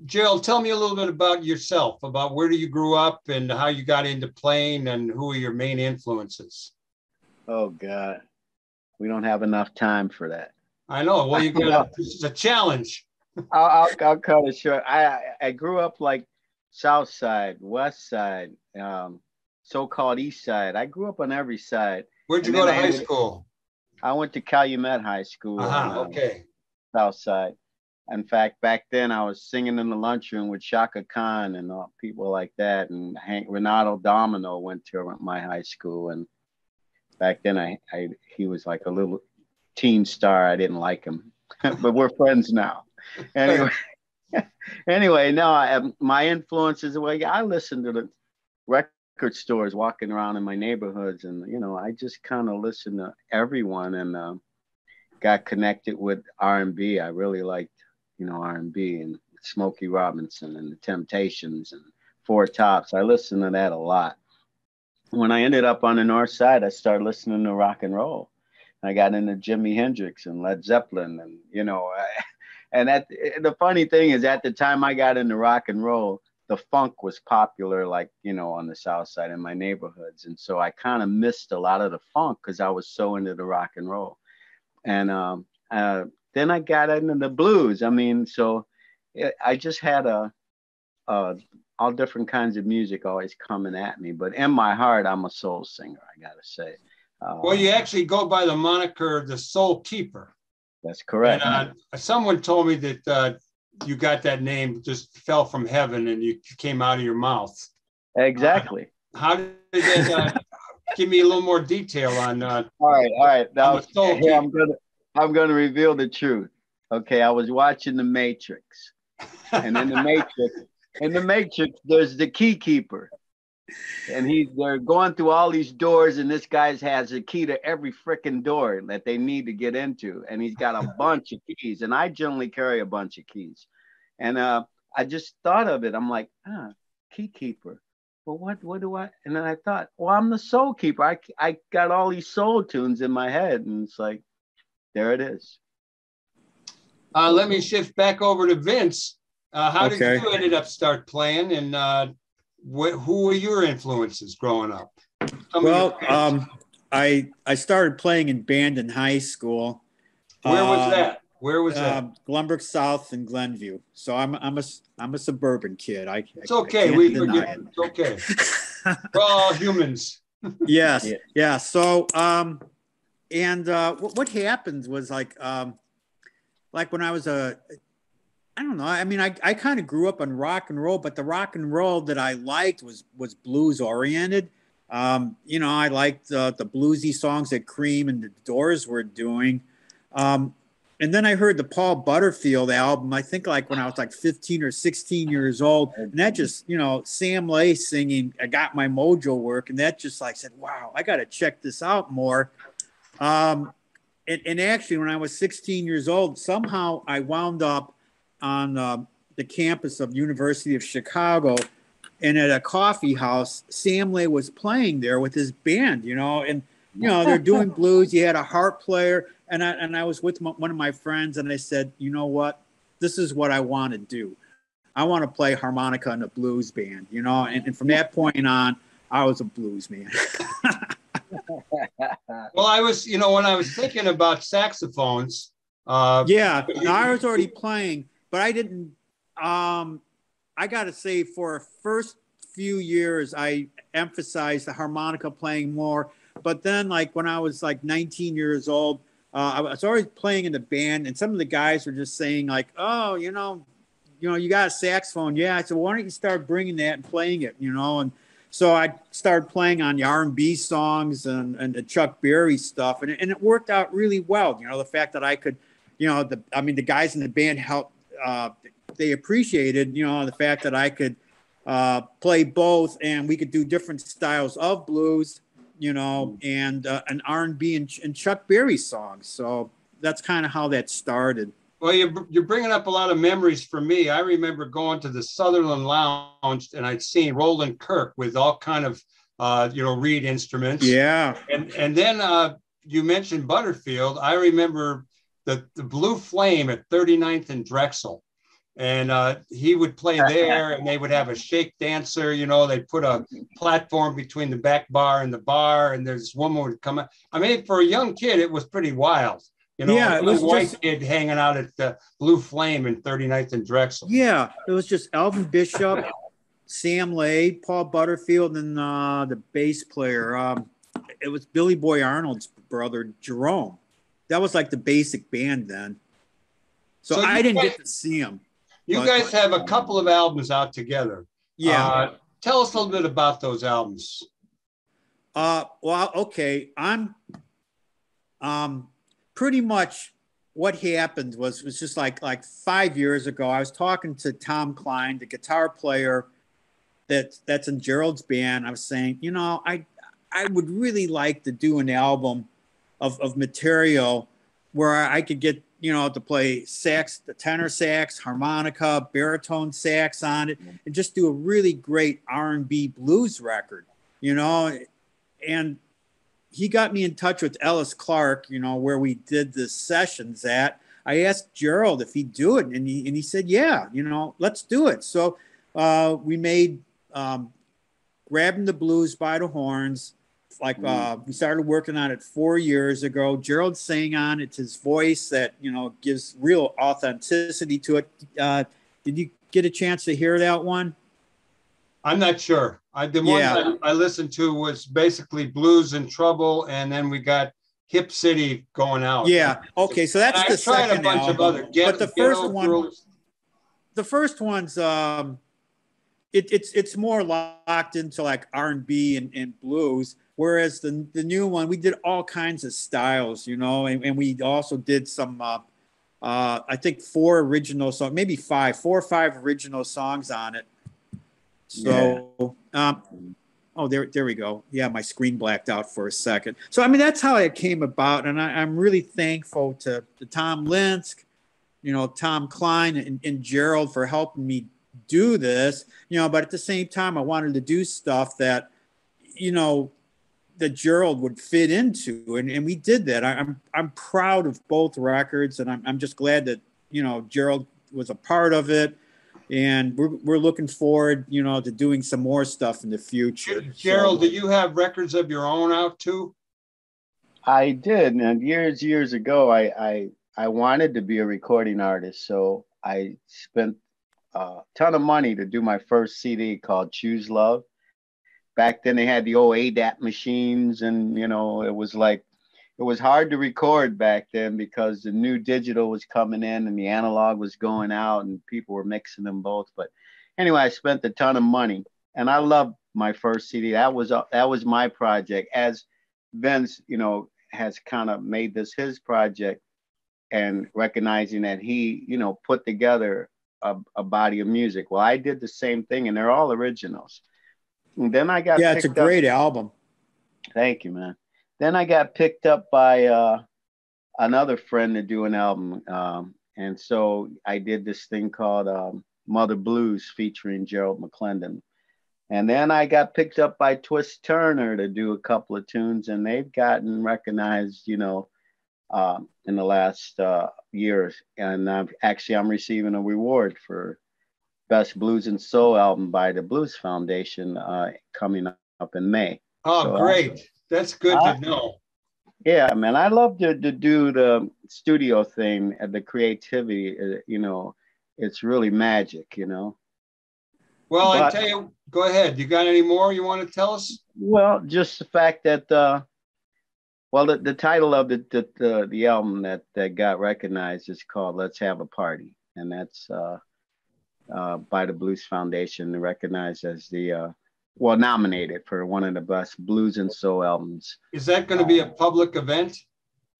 [SPEAKER 1] Gerald, tell me a little bit about yourself, about where you grew up and how you got into playing and who are your main influences.
[SPEAKER 4] Oh, God. We don't have enough time for that.
[SPEAKER 1] I know. Well, it's a challenge.
[SPEAKER 4] I'll cut it short. I grew up like South Side, West Side, so-called East Side. I grew up on every side.
[SPEAKER 1] Where'd you go to high school?
[SPEAKER 4] I went to Calumet High School.
[SPEAKER 1] Okay.
[SPEAKER 4] South Side. In fact, back then I was singing in the lunchroom with Shaka Khan and people like that. And Renato Domino went to my high school. And back then he was like a little teen star. I didn't like him, but we're friends now. Anyway, no, my influences, I listened to the record stores walking around in my neighborhoods. And, I just kind of listened to everyone and got connected with R&B. I really liked R&B and Smokey Robinson and the Temptations and Four Tops. I listened to that a lot. When I ended up on the North Side, I started listening to rock and roll. I got into Jimi Hendrix and Led Zeppelin, and and the funny thing is, at the time I got into rock and roll, the funk was popular, like on the South Side in my neighborhoods, and so I kind of missed a lot of the funk because I was so into the rock and roll, and then I got into the blues. I mean, so I just had all different kinds of music always coming at me. But in my heart, I'm a soul singer, I got to say.
[SPEAKER 1] Well, you actually go by the moniker, the Soul Keeper.
[SPEAKER 4] That's correct.
[SPEAKER 1] And someone told me that you got that name, just fell from heaven and you came out of your mouth.
[SPEAKER 4] Exactly.
[SPEAKER 1] How did that give me a little more detail on
[SPEAKER 4] all right. Now, I'm I'm going to reveal the truth. Okay, I was watching The Matrix, and in the Matrix, there's the key keeper, and they're going through all these doors, and this guy has a key to every freaking door that they need to get into, and he's got a bunch of keys, and I generally carry a bunch of keys, and I just thought of it. I'm like, key keeper. Well, what do I? And then I thought, well, I'm the soul keeper. I got all these soul tunes in my head, and it's like, there it is.
[SPEAKER 1] Let me shift back over to Vince. How did you ended up start playing, and who were your influences growing up?
[SPEAKER 3] I started playing in band in high school.
[SPEAKER 1] Where was that? Where was that?
[SPEAKER 3] Glenbrook South and Glenview. So I'm a suburban kid.
[SPEAKER 1] It's okay. It's okay. We're all humans.
[SPEAKER 3] Yes. Yeah. So what happened was like when I was I don't know. I mean, I kind of grew up on rock and roll, but the rock and roll that I liked was blues oriented. I liked the bluesy songs that Cream and the Doors were doing. And then I heard the Paul Butterfield album, I think like when I was like 15 or 16 years old. And that just, Sam Lay singing, I Got My Mojo Work. And that just like said, wow, I got to check this out more. And actually, when I was 16 years old, somehow I wound up on the campus of University of Chicago. And at a coffee house, Sam Lay was playing there with his band, and, they're doing blues. He had a harp player. And I was with one of my friends, and I said, you know what? This is what I want to do. I want to play harmonica in a blues band, and from that point on, I was a blues man.
[SPEAKER 1] Well, I was, when I was thinking about saxophones.
[SPEAKER 3] I was already playing, but I didn't. I got to say, for the first few years, I emphasized the harmonica playing more. But then, like when I was like 19 years old, I was already playing in the band, and some of the guys were just saying like, "Oh, you got a saxophone." Yeah, I said, "Why don't you start bringing that and playing it?" And so I started playing on the R&B songs and the Chuck Berry stuff, and it worked out really well. The fact that I could, the guys in the band helped. They appreciated, the fact that I could play both, and we could do different styles of blues. And an R&B and Chuck Berry songs. So that's kind of how that started.
[SPEAKER 1] Well, you're bringing up a lot of memories for me. I remember going to the Sutherland Lounge, and I'd seen Roland Kirk with all kind of, reed instruments.
[SPEAKER 3] Yeah.
[SPEAKER 1] And then you mentioned Butterfield. I remember the Blue Flame at 39th and Drexel. And he would play there, and they would have a shake dancer. They'd put a platform between the back bar and the bar, and there's this woman would come out. I mean, for a young kid, it was pretty wild. It was a white kid hanging out at the Blue Flame in 39th and Drexel.
[SPEAKER 3] Yeah, it was just Alvin Bishop, Sam Lay, Paul Butterfield, and the bass player. It was Billy Boy Arnold's brother, Jerome. That was like the basic band then. So I didn't get to see him.
[SPEAKER 1] You guys have a couple of albums out together.
[SPEAKER 3] Yeah.
[SPEAKER 1] Tell us a little bit about those albums.
[SPEAKER 3] Well, okay. I'm pretty much what happened was just like 5 years ago. I was talking to Tom Klein, the guitar player that's in Gerald's band. I was saying, I would really like to do an album of material where I could get to play sax, the tenor sax, harmonica, baritone sax on it, and just do a really great R&B blues record, and he got me in touch with Ellis Clark, where we did the sessions at. I asked Gerald if he'd do it, and he said, yeah, let's do it. So we made Grabbing the Blues by the Horns. We started working on it 4 years ago. Gerald sang on it. It's his voice that, gives real authenticity to it. Did you get a chance to hear that one?
[SPEAKER 1] I'm not sure. The one I listened to was basically Blues in Trouble, and then we got Hip City going out.
[SPEAKER 3] Yeah. Okay. So that's the second album.
[SPEAKER 1] Of other
[SPEAKER 3] but the first one's it's more locked into like R&B and blues. Whereas the new one, we did all kinds of styles, you know, and we also did some, I think 4 original songs, maybe 4 or 5 original songs on it. So, oh, there we go. Yeah, my screen blacked out for a second. So, I mean, that's how it came about. And I'm really thankful to Tom Linsk, you know, Tom Klein and Gerald for helping me do this, you know, but at the same time, I wanted to do stuff that, you know, that Gerald would fit into. And we did that. I'm proud of both records. And I'm just glad that, you know, Gerald was a part of it. And we're looking forward, you know, to doing some more stuff in the future.
[SPEAKER 1] Gerald, do you have records of your own out too?
[SPEAKER 4] I did, and years ago, I wanted to be a recording artist, so I spent a ton of money to do my first CD called Choose Love. Back then, they had the old ADAT machines, and you know, it was hard to record back then because the new digital was coming in and the analog was going out and people were mixing them both. But anyway, I spent a ton of money and I loved my first CD. That was my project, as Vince, you know, has kind of made this his project, and recognizing that he, you know, put together a body of music. Well, I did the same thing, and they're all originals. And then I got
[SPEAKER 3] it's a great album.
[SPEAKER 4] Thank you, man. Then I got picked up by another friend to do an album. And so I did this thing called Mother Blues featuring Gerald McClendon. And then I got picked up by Twist Turner to do a couple of tunes, and they've gotten recognized, you know, in the last years. And I'm receiving a reward for Best Blues and Soul Album by the Blues Foundation coming up in May.
[SPEAKER 1] Oh,
[SPEAKER 4] so,
[SPEAKER 1] great. That's good to know.
[SPEAKER 4] Yeah, man, I love to do the studio thing and the creativity. You know, it's really magic, you know.
[SPEAKER 1] Well, I tell you, go ahead. You got any more you want to tell us?
[SPEAKER 4] Well, just the fact that, the title of the album that got recognized is called Let's Have a Party. And that's by the Blues Foundation, recognized as nominated for one of the best blues and soul albums.
[SPEAKER 1] Is that going to be a public event?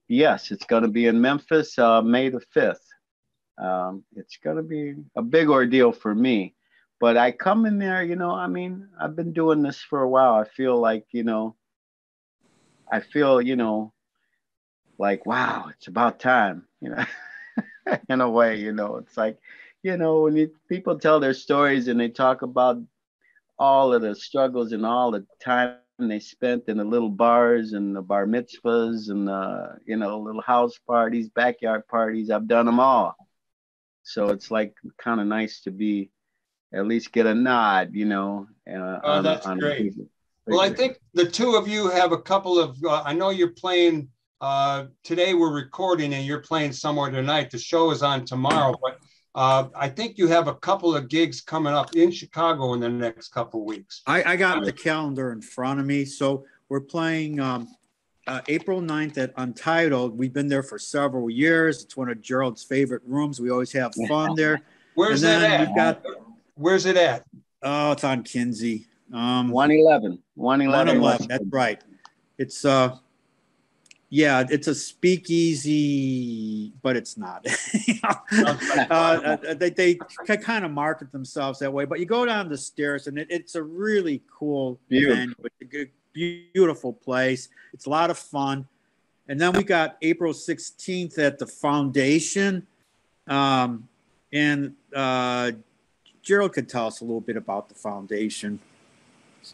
[SPEAKER 4] Yes, it's going to be in Memphis, May the 5th. It's going to be a big ordeal for me, but I come in there, you know, I mean, I've been doing this for a while. I feel like, you know, like, wow, it's about time, you know, in a way, you know, it's like, you know, when people tell their stories and they talk about all of the struggles and all the time they spent in the little bars and the bar mitzvahs and you know, little house parties, backyard parties. I've done them all. So it's like kind of nice to be, at least get a nod, you know.
[SPEAKER 1] That's great. Well, I think the two of you have a couple of, I know you're playing, today we're recording and you're playing somewhere tonight. The show is on tomorrow, but I think you have a couple of gigs coming up in Chicago in the next couple of weeks.
[SPEAKER 3] I got the calendar in front of me. So we're playing April 9th at Untitled. We've been there for several years. It's one of Gerald's favorite rooms. We always have fun there.
[SPEAKER 1] Where's that at? Where's it at?
[SPEAKER 3] Oh, it's on Kinsey.
[SPEAKER 4] 111.
[SPEAKER 3] That's right. It's it's a speakeasy, but it's not. They kind of market themselves that way. But you go down the stairs, and it's a really cool venue. It's a beautiful place. It's a lot of fun. And then we got April 16th at the Foundation. And Gerald could tell us a little bit about the Foundation.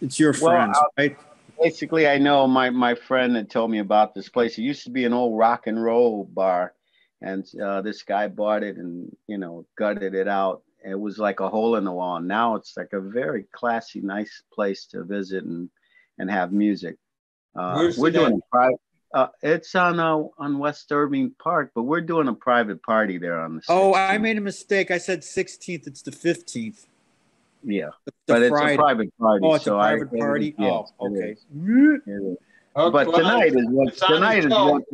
[SPEAKER 3] It's your friends, right?
[SPEAKER 4] Basically, I know my friend had told me about this place. It used to be an old rock and roll bar, and this guy bought it and, you know, gutted it out. It was like a hole in the wall. Now it's like a very classy, nice place to visit and have music. We're doing a private. It's on West Irving Park, but we're doing a private party there on the 16th.
[SPEAKER 3] Oh, I made a mistake. I said 16th. It's the 15th.
[SPEAKER 4] Yeah, but it's a private party.
[SPEAKER 3] Oh, it's a private party? Oh, okay.
[SPEAKER 4] But tonight is what's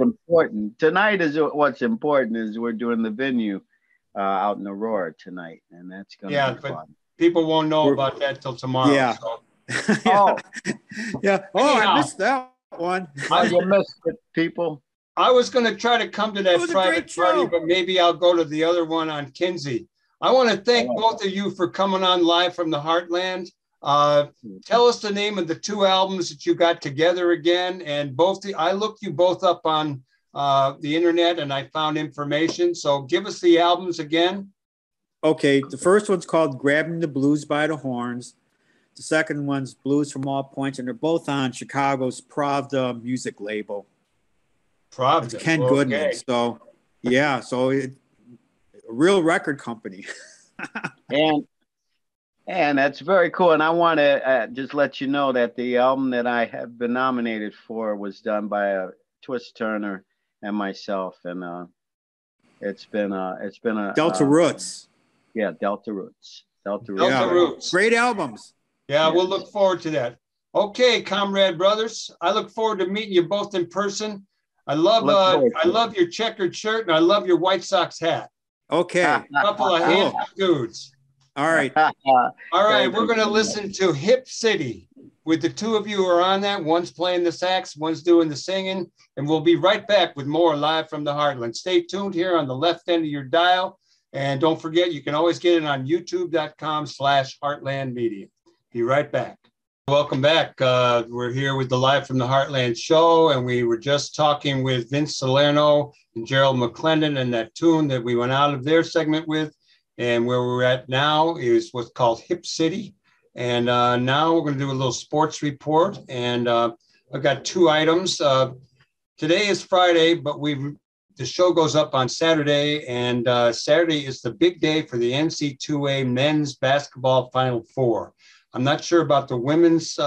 [SPEAKER 4] important. Tonight is what's important is we're doing the venue out in Aurora tonight, and that's going to be fun.
[SPEAKER 1] People won't know about that till tomorrow.
[SPEAKER 3] Yeah.
[SPEAKER 4] Oh,
[SPEAKER 3] Yeah. Oh, I missed that one.
[SPEAKER 4] You missed it, people.
[SPEAKER 1] I was going to try to come to that private party, but maybe I'll go to the other one on Kinsey. I want to thank both of you for coming on live from the Heartland. Tell us the name of the two albums that you got together again. And I looked you both up on the internet and I found information. So give us the albums again.
[SPEAKER 3] Okay. The first one's called Grabbing the Blues by the Horns. The second one's Blues from All Points. And they're both on Chicago's Pravda music label.
[SPEAKER 1] Pravda.
[SPEAKER 3] It's Ken Goodman. So, yeah. So a real record company.
[SPEAKER 4] And that's very cool. And I want to just let you know that the album that I have been nominated for was done by Twist Turner and myself. And it's been a
[SPEAKER 3] Delta Roots.
[SPEAKER 4] Yeah, Delta Roots.
[SPEAKER 1] Delta Roots.
[SPEAKER 3] Great albums.
[SPEAKER 1] Yeah, we'll look forward to that. Okay, comrade brothers. I look forward to meeting you both in person. I love your checkered shirt and I love your White Sox hat.
[SPEAKER 3] Okay.
[SPEAKER 1] A couple of handsome dudes.
[SPEAKER 3] All right.
[SPEAKER 1] All right. We're going to listen to Hip City with the two of you who are on that. One's playing the sax, one's doing the singing. And we'll be right back with more live from the Heartland. Stay tuned here on the left end of your dial. And don't forget, you can always get it on youtube.com/Heartland Media. Be right back. Welcome back. We're here with the Live from the Heartland show, and we were just talking with Vince Salerno and Gerald McClendon and that tune that we went out of their segment with. And where we're at now is what's called Hip City. And now we're going to do a little sports report. And I've got two items. Today is Friday, but the show goes up on Saturday. And Saturday is the big day for the NC2A men's basketball Final Four. I'm not sure about the women's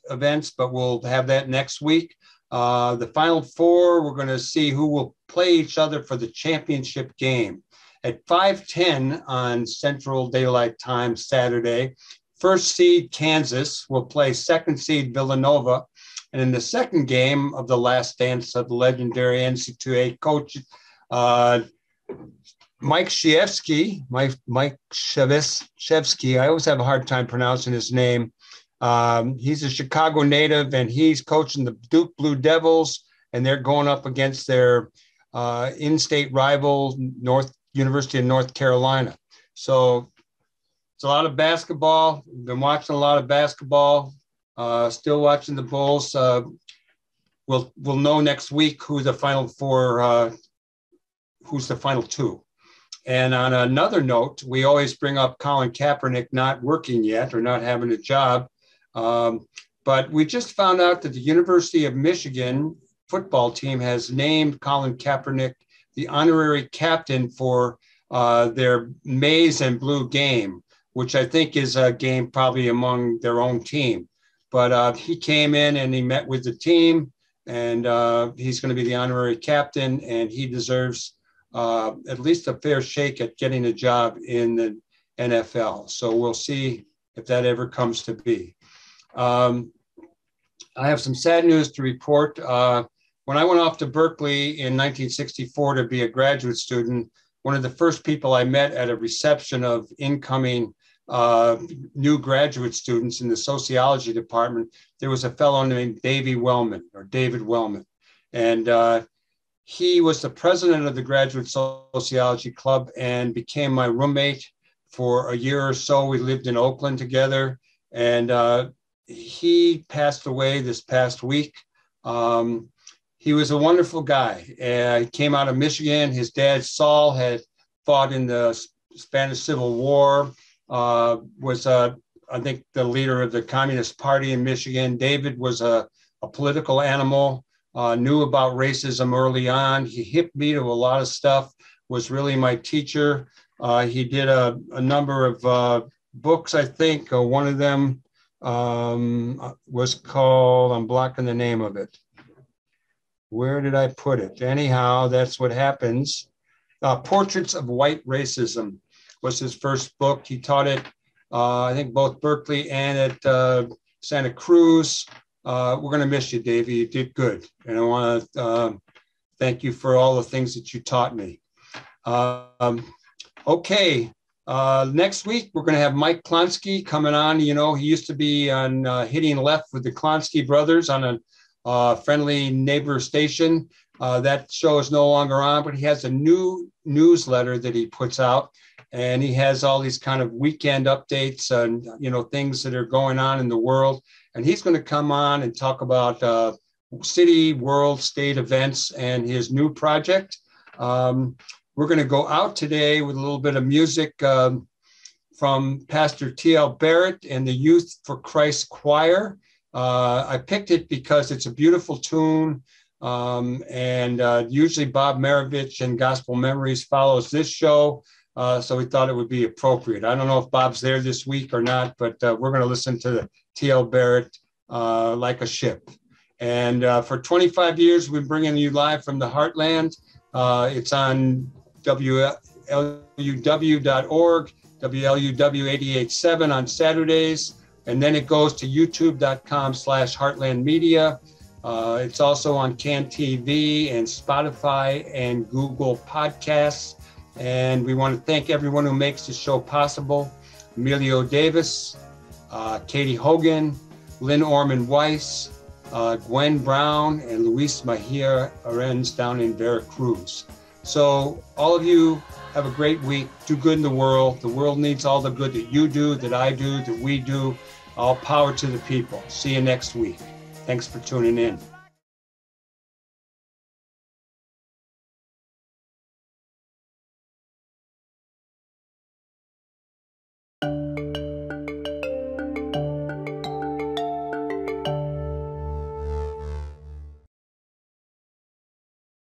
[SPEAKER 1] events, but we'll have that next week. The Final Four, we're going to see who will play each other for the championship game. At 5:10 on Central Daylight Time Saturday, first seed Kansas will play second seed Villanova. And in the second game of the last dance of the legendary NC2A coach, Mike Krzyzewski, I always have a hard time pronouncing his name. He's a Chicago native, and he's coaching the Duke Blue Devils, and they're going up against their in-state rival, University of North Carolina. So it's a lot of basketball. Been watching a lot of basketball. Still watching the Bulls. We'll know next week who the Final Four, who's the final two. And on another note, we always bring up Colin Kaepernick not working yet or not having a job. But we just found out that the University of Michigan football team has named Colin Kaepernick the honorary captain for their maize and blue game, which I think is a game probably among their own team. But he came in and he met with the team, and he's going to be the honorary captain, and he deserves at least a fair shake at getting a job in the NFL. So we'll see if that ever comes to be. I have some sad news to report. When I went off to Berkeley in 1964 to be a graduate student, one of the first people I met at a reception of incoming new graduate students in the sociology department, there was a fellow named David Wellman. And he was the president of the Graduate Sociology Club and became my roommate for a year or so. We lived in Oakland together, and he passed away this past week. He was a wonderful guy. He came out of Michigan. His dad, Saul, had fought in the Spanish Civil War, was, I think, the leader of the Communist Party in Michigan. David was a political animal, knew about racism early on. He hipped me to a lot of stuff, was really my teacher. He did a number of books, I think. One of them was called, I'm blocking the name of it. Where did I put it? Anyhow, that's what happens. Portraits of White Racism was his first book. He taught it, I think, both Berkeley and at Santa Cruz. We're going to miss you, Davey. You did good. And I want to thank you for all the things that you taught me. Okay. Next week, we're going to have Mike Klonsky coming on. You know, he used to be on Hitting Left with the Klonsky brothers on a friendly neighbor station. That show is no longer on, but he has a new newsletter that he puts out. And he has all these kind of weekend updates and, you know, things that are going on in the world. And he's going to come on and talk about city, world, state events and his new project. We're going to go out today with a little bit of music from Pastor T.L. Barrett and the Youth for Christ Choir. I picked it because it's a beautiful tune. And usually Bob Maravich and Gospel Memories follows this show. So we thought it would be appropriate. I don't know if Bob's there this week or not, but we're going to listen to the T.L. Barrett, Like a Ship. And for 25 years, we've been bringing you live from the Heartland. It's on WLUW.org, WLUW 88.7 on Saturdays. And then it goes to youtube.com/Heartland Media. It's also on CAN TV and Spotify and Google Podcasts. And we want to thank everyone who makes the show possible. Emilio Davis, Katy Hogan, Lynn Orman Weiss, Gwen Brown, and Luis Mejia Arens down in Veracruz. So all of you have a great week. Do good in the world. The world needs all the good that you do, that I do, that we do. All power to the people. See you next week. Thanks for tuning in.